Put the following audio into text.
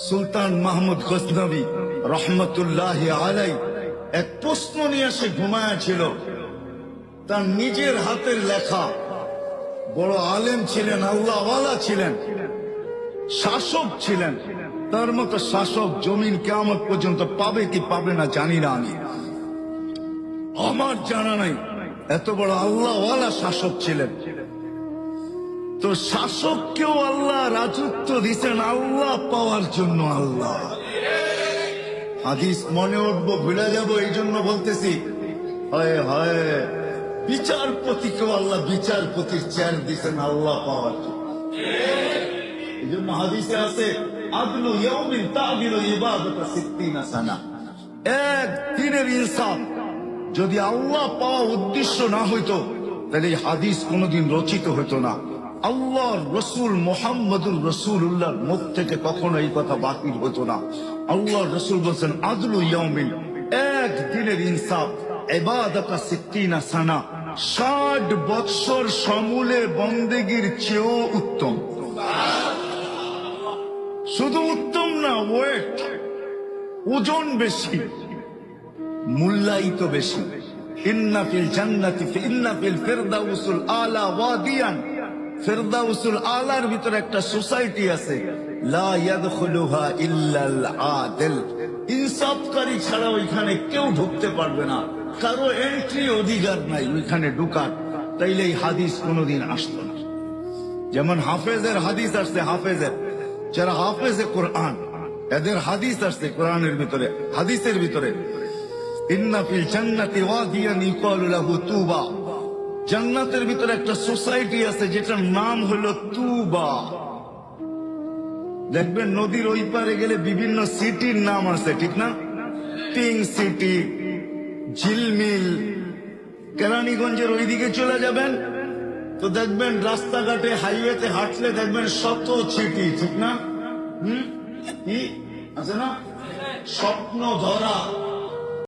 সুলতান মাহমুদ গজনবী রহমতুল্লাহ আলাই এক প্রশ্ন নিয়ে সে ঘুমায়া ছিল। তার নিজের হাতের লেখা, বড় আলেম ছিলেন, আল্লাহওয়ালা ছিলেন, শাসক ছিলেন। তার মতো শাসক জমিন কিয়ামত পর্যন্ত পাবে কি পাবে না জানি না, আমি আমার জানা নাই। এত বড় আল্লাহওয়ালা শাসক ছিলেন। তো শাসককেও আল্লাহ রাজত্ব দিচ্ছেন আল্লাহ পাওয়ার জন্য। আল্লাহ হাদিস মনে উঠবো, ভুলে যাবো, এই জন্য বলতেছি। হয় হয় বিচারপতিকেও আল্লাহ বিচারপতির চেয়ার দিচ্ছেন আল্লাহ পাওয়ার জন্য। এই জন্য হাদিসে আছে আদলু ইয়াউমিন তা'দিলু ইবাদাতা 60 সানা। এক দিনের ইনসাফ যদি আল্লাহ পাওয়া উদ্দেশ্য না হইতো তাহলে এই হাদিস কোনোদিন রচিত হতো না। আল্লাহর রসুল মুহাম্মদুর রাসূলুল্লাহর মুখ থেকে কখনো এই কথা বাতিল হতো না। আল্লাহর রসুল বলছেন আদলু ইয়াউমিন, এক দিনের ইনসাফ, ইবাদাতা 60 সানা, 60 বৎসর সমূলে বন্দেগীর চেয়েও উত্তম। শুধু উত্তম না, ওয়েট, ওজন বেশি, মূল্যায়িত বেশি। ইন্না ফিল জান্নাতি ইন্না ফিল ফিরদাউসুল আলা ওয়াদিয়ান, ফিরদাউসুল আলার ভিতরে একটা সোসাইটি আছে, লা ইয়াদখুলুহা ইল্লাল আদিল। ইনসাফকারী ছাড়া ওইখানে কেউ ঢুকতে পারবে না, কারো এন্ট্রি অধিকার নাই ওইখানে ঢুকার। তাইলে এই হাদিস কোনোদিন আসতো না। যেমন হাফেজের হাদিস আসছে, হাফেজের যারা হাফেজে কোরআন, এদের হাদিস আসছে কোরআনের ভিতরে, হাদিসের ভিতরে ইন্না ফিল জান্নাতি ওয়াদিয়ান ইউকালু লাহু তুবা। জান্নাতের ভিতরে একটা সোসাইটি আছে যেটার নাম হলো তুবা। দেখবেন নদীর ওই পারে গেলে বিভিন্ন সিটির নাম আছে, ঠিক না? পিঙ্ক সিটি, ঝিলমিল। কেরানীগঞ্জের ওইদিকে চলে যাবেন তো দেখবেন রাস্তাঘাটে হাইওয়েতে হাঁটলে দেখবেন শত সিটি, ঠিক না? কি আছে না? স্বপ্ন ধরা,